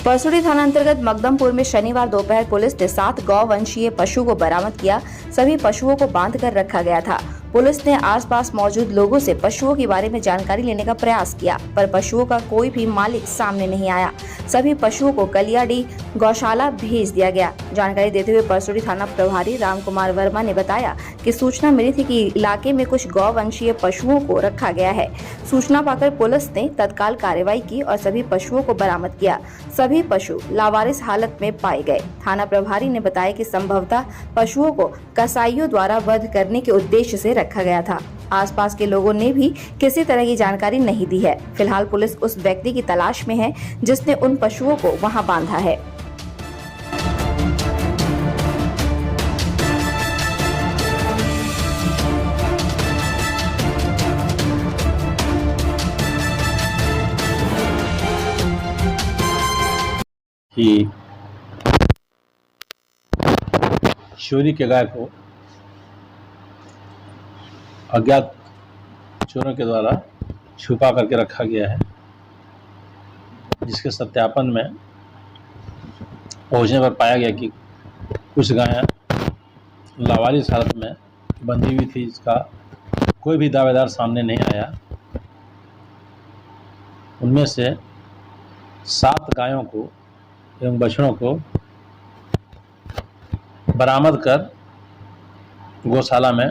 परसुड़ी थाना अंतर्गत मकदमपुर में शनिवार दोपहर पुलिस ने 7 गौवंशीय पशु को बरामद किया। सभी पशुओं को बांधकर रखा गया था। पुलिस ने आसपास मौजूद लोगों से पशुओं के बारे में जानकारी लेने का प्रयास किया, पर पशुओं का कोई भी मालिक सामने नहीं आया। सभी पशुओं को कलियाडीह गौशाला भेज दिया गया। जानकारी देते हुए परसुड़ी थाना प्रभारी राम कुमार वर्मा ने बताया कि सूचना मिली थी कि इलाके में कुछ गौवंशीय पशुओं को रखा गया है। सूचना पाकर पुलिस ने तत्काल कार्रवाई की और सभी पशुओं को बरामद किया। सभी पशु लावारिस हालत में पाए गए। थाना प्रभारी ने बताया कि संभवतः पशुओं को कसाईयों द्वारा वध करने के उद्देश्य से रखा गया था। आसपास के लोगों ने भी किसी तरह की जानकारी नहीं दी है। फिलहाल पुलिस उस व्यक्ति की तलाश में है जिसने उन पशुओं को वहां बांधा है। कि चोरी के गाय को अज्ञात चोरों के द्वारा छुपा करके रखा गया है, जिसके सत्यापन में पहुंचने पर पाया गया कि कुछ गायें लावारिस हालत में बंधी हुई थी, जिसका कोई भी दावेदार सामने नहीं आया। उनमें से 7 गायों को एवं बछड़ों को बरामद कर गौशाला में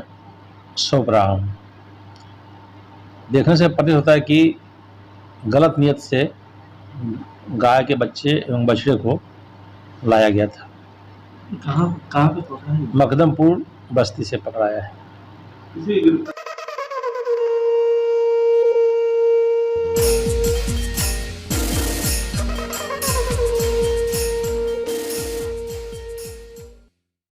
सौंप रहा हूँ। देखने से प्रतीत होता है कि गलत नियत से गाय के बच्चे एवं बछड़े को लाया गया था। कहाँ पे पकड़ा है? मकदमपुर बस्ती से पकड़ाया है।